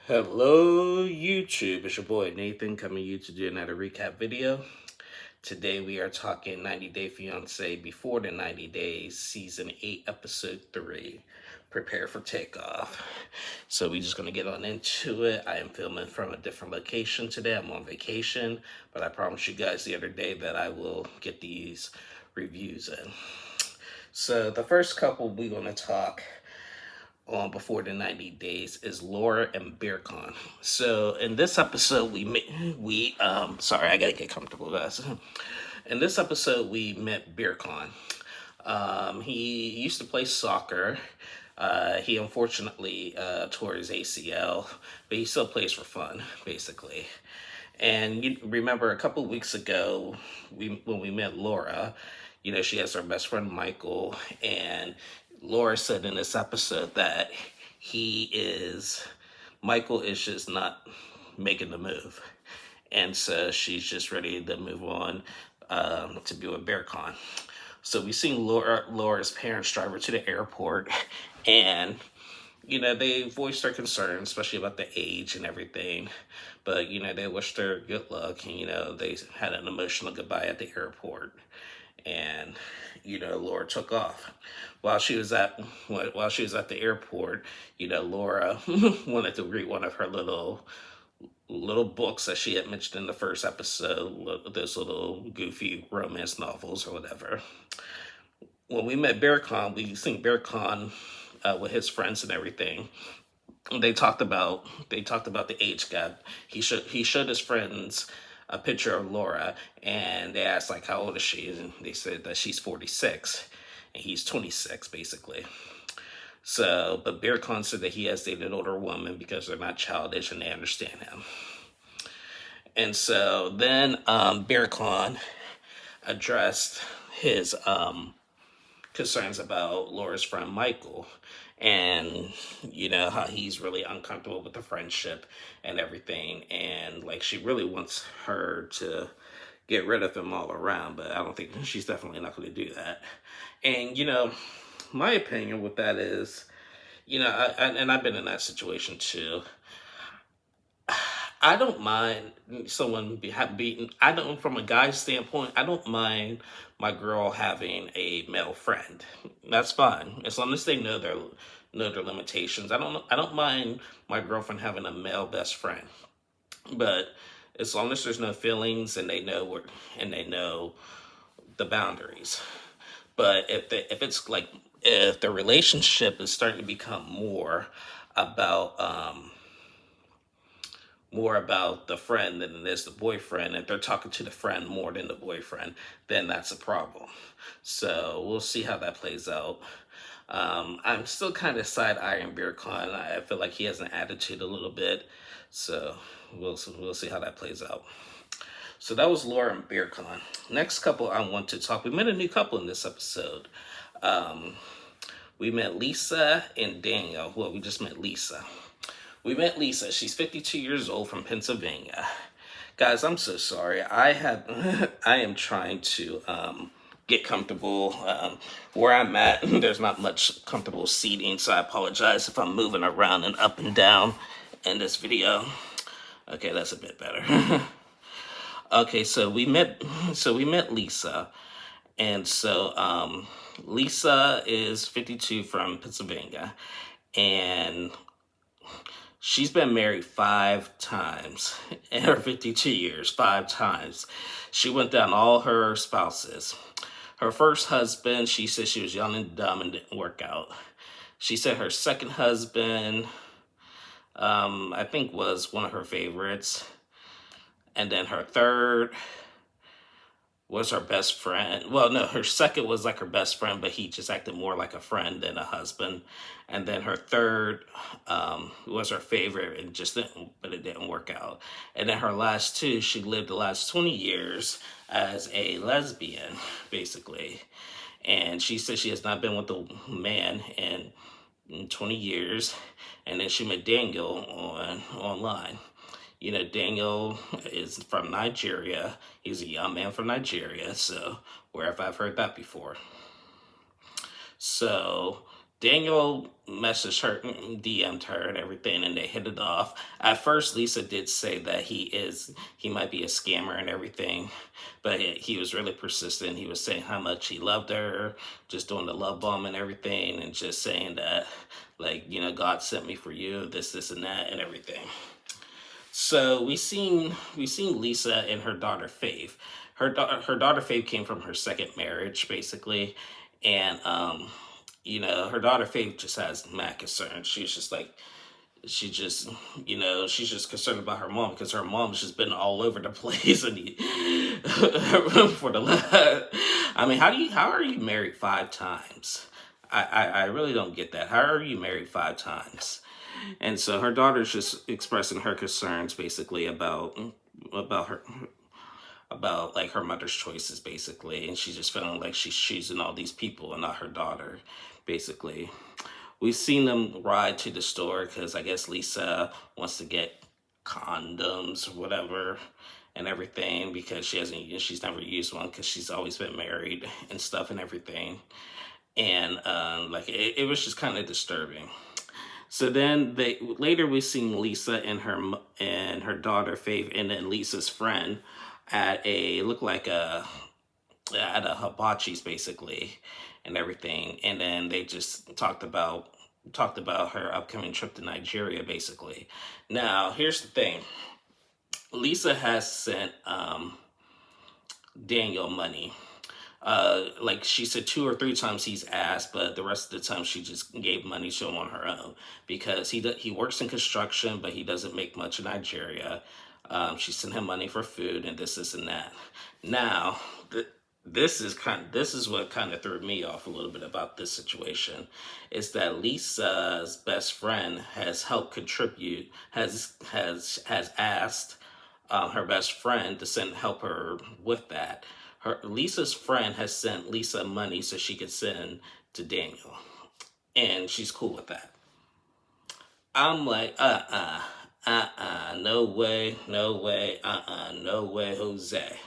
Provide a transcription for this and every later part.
Hello YouTube, it's your boy Nathan coming to you to do another recap video. Today we are talking 90 Day Fiancé before the 90 days, season 8, episode 3. Prepare for takeoff. So we're just going to get on into it. I am filming from a different location today. I'm on vacation, but I promised you guys the other day that I will get these reviews in. So the first couple we're going to talk on before the 90 days is Laura and Bearcon. So in this episode sorry, I gotta get comfortable, guys. In this episode we met Bearcon. He used to play soccer. He unfortunately tore his ACL, but he still plays for fun, basically. And you remember a couple weeks ago, when we met Laura, she has her best friend Michael, and Laura said in this episode that Michael is just not making the move. And so she's just ready to move on to be with Bearcon. So we seen Laura's parents drive her to the airport, and they voiced their concerns, especially about the age and everything. But they wished her good luck, and they had an emotional goodbye at the airport. And Laura took off. While she was at the airport, Laura wanted to read one of her little books that she had mentioned in the first episode, those little goofy romance novels or whatever. When we met Bearcon, we seen Bearcon with his friends and everything. They talked about the age gap. He showed his friends a picture of Laura, and they asked like, how old is she? And they said that she's 46 and he's 26, basically. So, but Bearcon said that he has dated an older woman because they're not childish and they understand him. And so then Bearcon addressed his concerns about Laura's friend Michael, and how he's really uncomfortable with the friendship and everything, and like she really wants her to get rid of him all around, but I don't think she's definitely not going to do that. And my opinion with that is, and I've been in that situation too. I don't mind someone beaten. I don't, from a guy's standpoint, I don't mind my girl having a male friend. That's fine, as long as they know their limitations. I don't mind my girlfriend having a male best friend, but as long as there's no feelings and they know the boundaries. But if it's like, if the relationship is starting to become more about the friend than it is the boyfriend, and they're talking to the friend more than the boyfriend, then that's a problem. So we'll see how that plays out. I'm still kind of side-eyeing Bearcon. I feel like he has an attitude a little bit, so we'll see how that plays out. So that was Laura and Bearcon. Next couple I want to talk. We met a new couple in this episode. We met Lisa and Daniel. Well, we just met Lisa. We met Lisa. She's 52 years old from Pennsylvania. Guys, I'm so sorry. I am trying to get comfortable. Where I'm at, there's not much comfortable seating, so I apologize if I'm moving around and up and down in this video. Okay, that's a bit better. Okay, so we met Lisa. And so Lisa is 52 from Pennsylvania, and she's been married 5 times in her 52 years, 5 times. She went down all her spouses. Her first husband, she said she was young and dumb and didn't work out. She said her second husband, I think, was one of her favorites. And then her third was her best friend. Well, no, her second was like her best friend, but he just acted more like a friend than a husband. And then her third was her favorite, and but it didn't work out. And then her last 2, she lived the last 20 years as a lesbian, basically. And she said she has not been with a man in 20 years. And then she met Daniel online. Daniel is from Nigeria. He's a young man from Nigeria, so where have I heard that before? So Daniel messaged her, DM'd her and everything, and they hit it off. At first, Lisa did say that he might be a scammer and everything, but he was really persistent. He was saying how much he loved her, just doing the love bomb and everything, and just saying that, like, God sent me for you, this, and that, and everything. So we seen Lisa and her daughter Faith. Her daughter Faith came from her second marriage, basically, and her daughter Faith just has mad concerns. She's just like she's just concerned about her mom because her mom's just been all over the place and for the last. I mean, how are you married 5 times? I really don't get that. How are you married 5 times? And so her daughter's just expressing her concerns basically about her about like her mother's choices basically, and she's just feeling like she's choosing all these people and not her daughter basically. We've seen them ride to the store because I guess Lisa wants to get condoms or whatever and everything because she's never used one because she's always been married and stuff and everything. And like it was just kind of disturbing. So then later we seen Lisa and her daughter Faith and then Lisa's friend at a look like a at a hibachi's basically and everything, and then they just talked about her upcoming trip to Nigeria basically. Now here's the thing: Lisa has sent Daniel money. Like she said 2 or 3 times he's asked, but the rest of the time she just gave money to him on her own because he works in construction, but he doesn't make much in Nigeria. She sent him money for food and this and that. Now, this is what kind of threw me off a little bit about this situation, is that Lisa's best friend has helped contribute, has asked her best friend to help her with that. Lisa's friend has sent Lisa money so she could send to Daniel, and she's cool with that. I'm like, no way, no way, no way, Jose,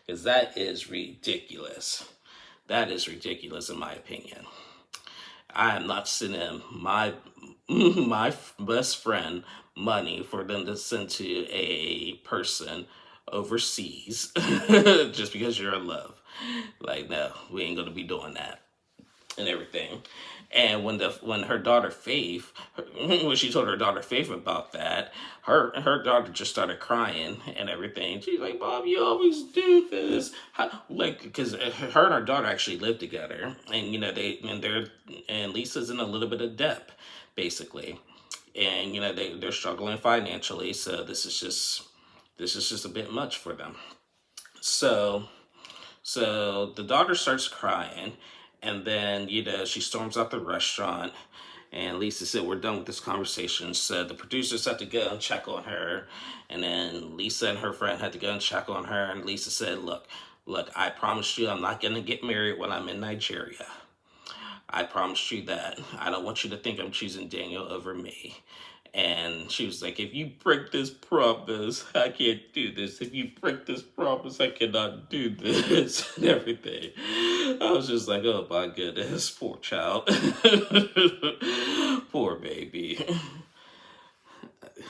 because that is ridiculous. That is ridiculous in my opinion. I am not sending my best friend money for them to send to a person overseas just because you're in love. Like, no, we ain't gonna be doing that and everything. And when her daughter Faith, when she told her daughter Faith about that, her daughter just started crying and everything. She's like, "Mom, you always do this." Like, because her and her daughter actually live together, and and Lisa's in a little bit of debt, basically, and they're struggling financially. So this is just a bit much for them. So the daughter starts crying, and then she storms out the restaurant. And Lisa said, "We're done with this conversation." So the producers had to go and check on her, and then Lisa and her friend had to go and check on her. And Lisa said, "Look, I promised you I'm not gonna get married when I'm in Nigeria. I promised you that. I don't want you to think I'm choosing Daniel over me." And she was like, "If you break this promise, I can't do this. If you break this promise, I cannot do this," and everything. I was just like, oh my goodness, poor child. Poor baby.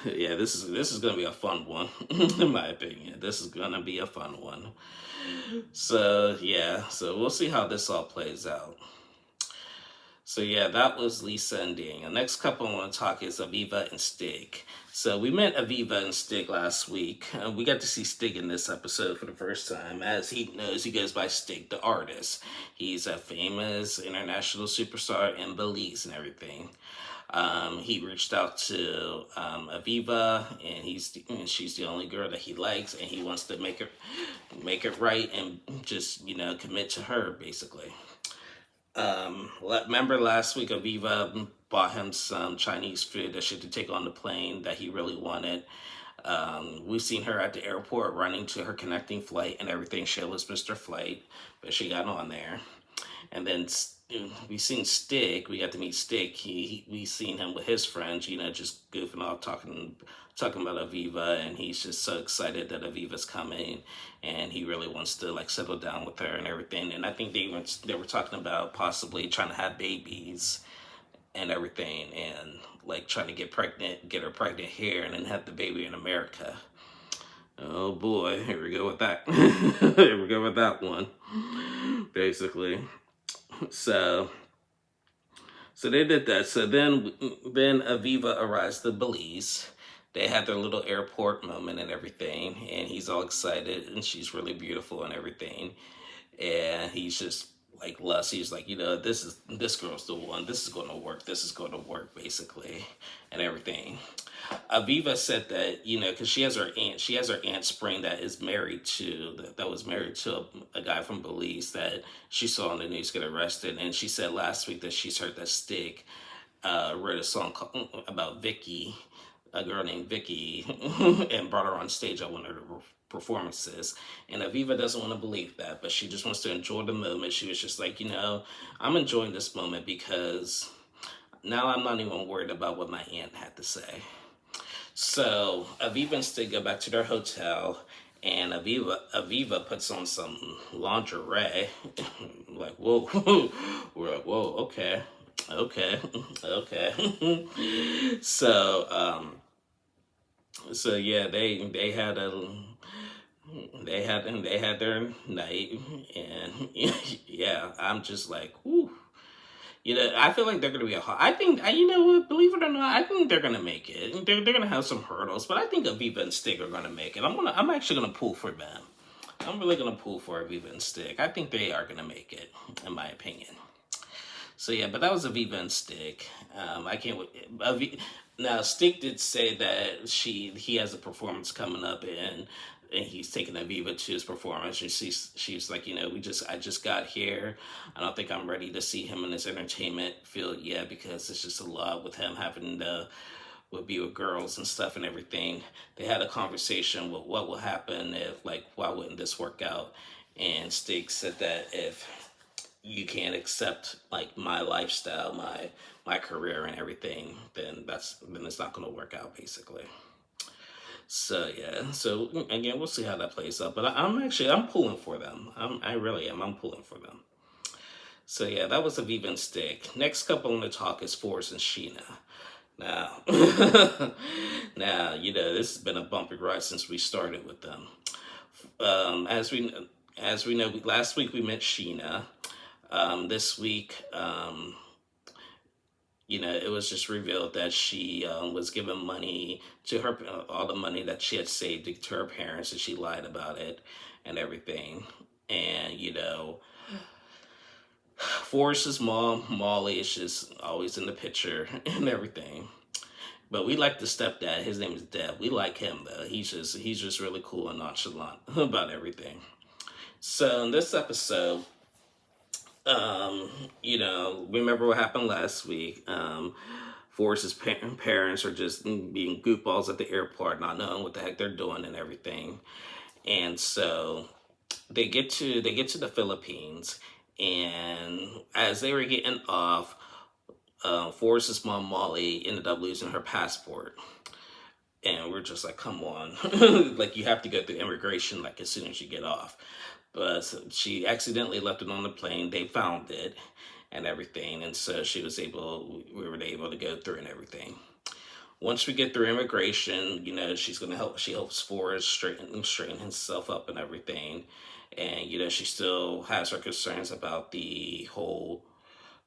Yeah, this is gonna be a fun one, in my opinion. This is gonna be a fun one. So yeah, so we'll see how this all plays out. So yeah, that was Lisa and Daniel. Next couple I want to talk is Aviva and Stig. So we met Aviva and Stig last week. We got to see Stig in this episode for the first time. As he knows, he goes by Stig the artist. He's a famous international superstar in Belize and everything. He reached out to Aviva, and she's the only girl that he likes, and he wants to make it right and just commit to her basically. Remember last week Aviva bought him some Chinese food that she had to take on the plane that he really wanted. We've seen her at the airport running to her connecting flight and everything. She was Mr. Flight, but she got on there. And then we seen Stig. We got to meet Stig. We seen him with his friends, just goofing off, talking about Aviva, and he's just so excited that Aviva's coming, and he really wants to like settle down with her and everything. And I think they were talking about possibly trying to have babies and everything, and like trying to get her pregnant here, and then have the baby in America. Oh boy, here we go with that. Here we go with that one. Basically, so they did that. So then Aviva arrives to Belize. They had their little airport moment and everything, and he's all excited, and she's really beautiful and everything, and he's just like lust. He's like, this girl's the one. This is going to work. This is going to work, basically, and everything. Aviva said that, because she has her aunt Spring that is married to that was married to a guy from Belize that she saw on the news get arrested, and she said last week that she's heard that Stig wrote a song about Vicky, a girl named Vicky, and brought her on stage at one of the performances. And Aviva doesn't want to believe that, but she just wants to enjoy the moment. She was just like, I'm enjoying this moment because now I'm not even worried about what my aunt had to say. So Aviva and Stig go back to their hotel, and Aviva puts on some lingerie. Like, whoa, we're like, whoa, okay, okay. So yeah, they had their night, and yeah, I'm just like, whoo. I feel like they're going to be I think, you know what, believe it or not, I think they're going to make it. They're going to have some hurdles, but I think Aviva and Stig are going to make it. I'm actually going to pull for them. I'm really going to pull for Aviva and Stig. I think they are going to make it, in my opinion. So yeah, but that was Aviva and Stig. I can't wait. Now, Stig did say that he has a performance coming up, and he's taking Aviva to his performance. And she's like, I just got here. I don't think I'm ready to see him in this entertainment field yet, because it's just a lot with him having to be with girls and stuff and everything. They had a conversation with what will happen if, like, why wouldn't this work out? And Stig said that if you can't accept like my lifestyle, my career and everything, then it's not going to work out, basically. So yeah, so again, we'll see how that plays out. But I'm pulling for them. I really am. I'm pulling for them. So yeah, that was Aviva and Stig. Next couple on the talk is Forrest and Sheena. Now, this has been a bumpy ride since we started with them. As we know, last week we met Sheena. This week, it was just revealed that she was giving money to her, all the money that she had saved to her parents, and she lied about it and everything. And, Forrest's mom, Molly, is just always in the picture and everything. But we like the stepdad. His name is Deb. We like him, though. He's just really cool and nonchalant about everything. So in this episode, remember what happened last week. Forrest's parents are just being goofballs at the airport, not knowing what the heck they're doing and everything. And so they get to the Philippines, and as they were getting off, Forrest's mom, Molly, ended up losing her passport. And we're just like, come on. Like, you have to go through immigration, like, as soon as you get off. But she accidentally left it on the plane. They found it and everything. And so we were able to go through and everything. Once we get through immigration, she's going to help. She helps Forrest straighten himself up and everything. And, she still has her concerns about the whole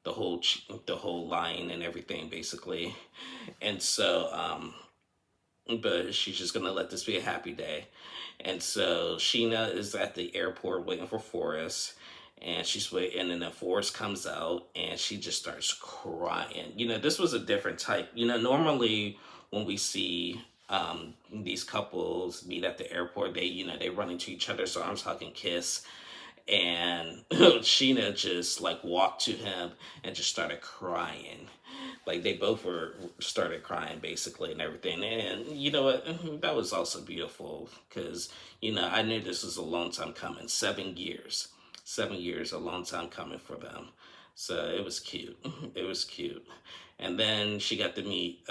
line and everything, basically. And so, but she's just going to let this be a happy day. And so Sheena is at the airport waiting for Forrest, and she's waiting, and then Forrest comes out, and she just starts crying. This was a different type. Normally when we see these couples meet at the airport, they run into each other's arms, hug and kiss. And Sheena just like walked to him and just started crying. Like, they both started crying, basically, and everything. And you know what? That was also beautiful, because, I knew this was a long time coming. 7 years. 7 years, a long time coming for them. So it was cute. It was cute. And then she got to meet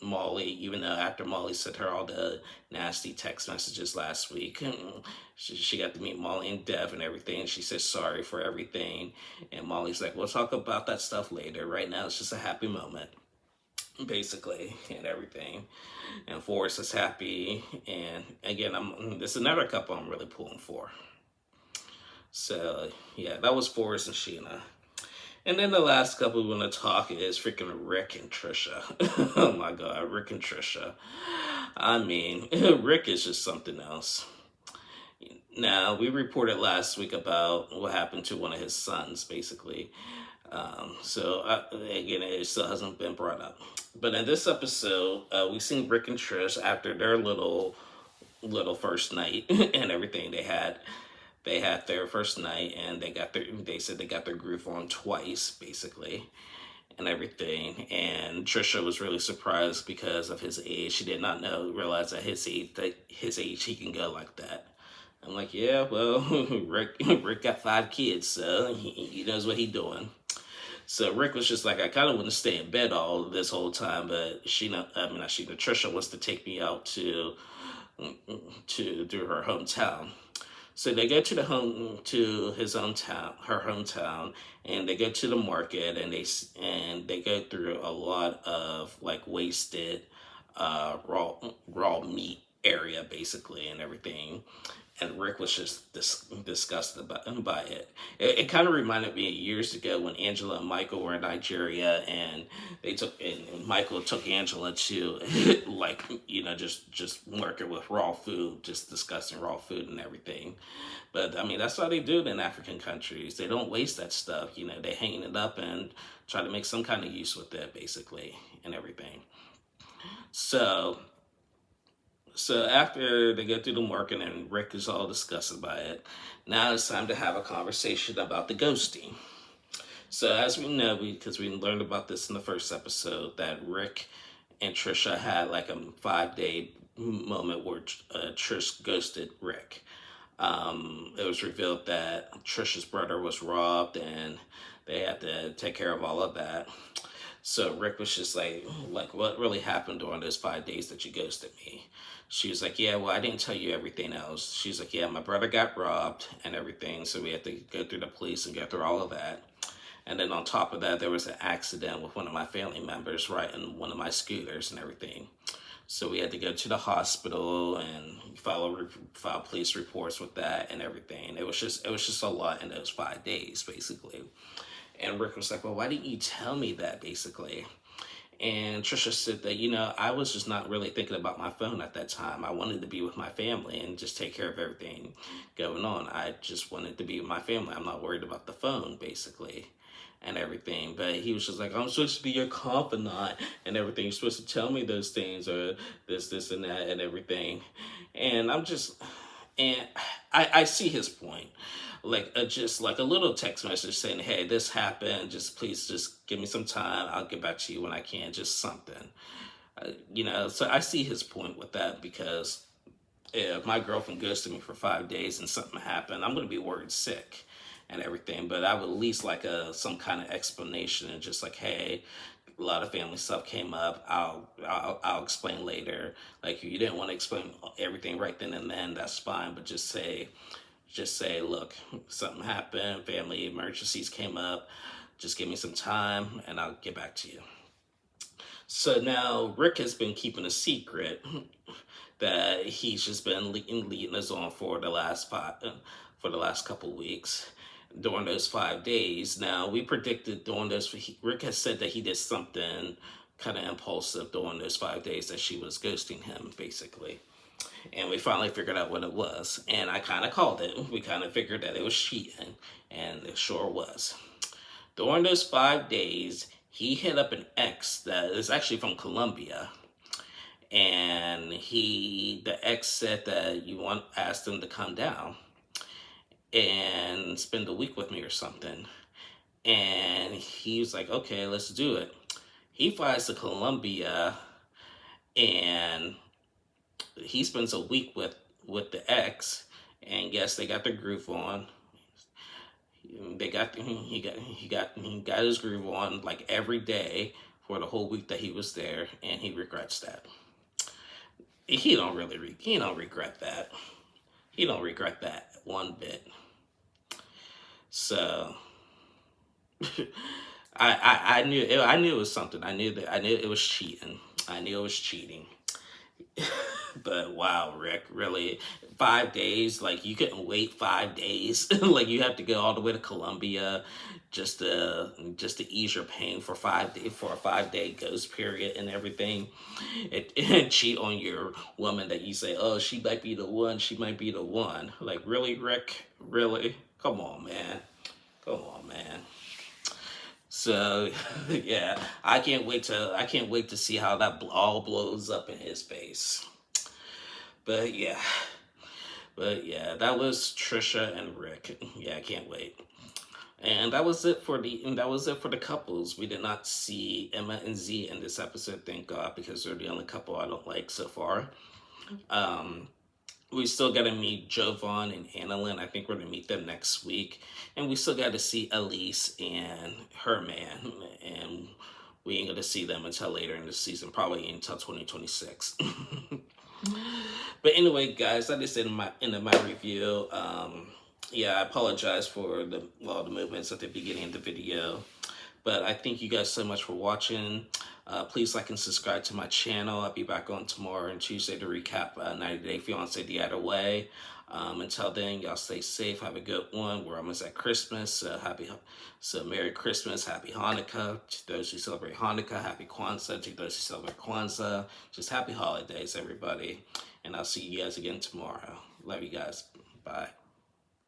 Molly, even though after Molly sent her all the nasty text messages last week, she got to meet Molly and Dev and everything. She said sorry for everything. And Molly's like, we'll talk about that stuff later. Right now, it's just a happy moment, basically, and everything. And Forrest is happy. And again, this is another couple I'm really pulling for. So, yeah, that was Forrest and Sheena. And then the last couple we want to talk is freaking Rick and Trisha. Oh my God, Rick and Trisha. I mean, Rick is just something else. Now, we reported last week about what happened to one of his sons, basically. Again, it still hasn't been brought up. But in this episode, we seen Rick and Trish after their little first night and everything they had. They had their first night and they said they got their groove on twice, basically, and everything. And Trisha was really surprised because of his age. She did not realize at his age he can go like that. I'm like, yeah, well, Rick got 5 kids, so he knows what he's doing. So Rick was just like, I kind of want to stay in bed all this whole time, but Trisha wants to take me out to her hometown. So they go to her hometown, and they go to the market, and they go through a lot of like wasted raw meat area, basically, and everything. And Rick was just disgusted by it. It kind of reminded me of years ago when Angela and Michael were in Nigeria, and Michael took Angela to just working with raw food, just discussing raw food and everything. But I mean, that's how they do it in African countries. They don't waste that stuff. They hang it up and try to make some kind of use with it, basically, and everything. So after they get through the market and Rick is all disgusted by it, now it's time to have a conversation about the ghosting. So as we know, because we learned about this in the first episode, that Rick and Trisha had like a 5-day moment where Trish ghosted Rick. It was revealed that Trisha's brother was robbed and they had to take care of all of that. So Rick was just like, what really happened during those 5 days that you ghosted me? She was like, yeah, well, I didn't tell you everything else. She's like, yeah, my brother got robbed and everything, so we had to go through the police and go through all of that. And then on top of that, there was an accident with one of my family members riding one of my scooters and everything. So we had to go to the hospital and file police reports with that and everything. It was just a lot in those 5 days, basically. And Rick was like, well, why didn't you tell me that, basically? And Trisha said that, I was just not really thinking about my phone at that time. I wanted to be with my family and just take care of everything going on. I just wanted to be with my family. I'm not worried about the phone, basically, and everything. But he was just like, I'm supposed to be your confidant and everything. You're supposed to tell me those things or this, and that and everything. And I see his point. Just like a little text message saying, hey, this happened, please just give me some time, I'll get back to you when I can, just something. So I see his point with that, because if my girlfriend ghosted me for 5 days and something happened, I'm going to be worried sick and everything, but I would at least like some kind of explanation, and just like, hey, a lot of family stuff came up, I'll explain later. Like, if you didn't want to explain everything right then and then, that's fine, but just say, look, something happened, family emergencies came up, just give me some time and I'll get back to you. So now Rick has been keeping a secret that he's just been leading us on for the last couple weeks during those 5 days. Now, we predicted Rick has said that he did something kind of impulsive during those 5 days that she was ghosting him, basically. And we finally figured out what it was. And I kind of called it. We kind of figured that it was cheating. And it sure was. During those 5 days, he hit up an ex that is actually from Colombia. And the ex said that asked him to come down and spend a week with me or something. And he was like, okay, let's do it. He flies to Colombia and he spends a week with the ex, and yes, they got their groove on. He got his groove on like every day for the whole week that he was there, and he regrets that. He don't really he don't regret that. He don't regret that one bit. So I knew it was something. I knew it was cheating. I knew it was cheating. But wow, Rick, really, 5 days? Like you couldn't wait 5 days? Like you have to go all the way to Colombia just to ease your pain for 5 days, for a 5 day ghost period and everything, and cheat on your woman that you say, oh, she might be the one. She might be the one. Like really, Rick? Really? Come on, man. Come on, man. So yeah, I can't wait to see how that all blows up in his face. But yeah, that was Trisha and Rick. Yeah, I can't wait. And that was it for the couples. We did not see Emma and Z in this episode, thank God, because they're the only couple I don't like so far. Um, we still got to meet Jovan and Annalyn. I think we're going to meet them next week. And we still got to see Elise and her man. And we ain't going to see them until later in the season, probably until 2026. But anyway, guys, that is in my review. Yeah, I apologize for the movements at the beginning of the video. But I thank you guys so much for watching. Please like and subscribe to my channel. I'll be back on tomorrow and Tuesday to recap 90 Day Fiancé the Other Way. Until then, y'all stay safe. Have a good one. We're almost at Christmas. So Merry Christmas. Happy Hanukkah. To those who celebrate Hanukkah, Happy Kwanzaa. To those who celebrate Kwanzaa, just happy holidays, everybody. And I'll see you guys again tomorrow. Love you guys. Bye.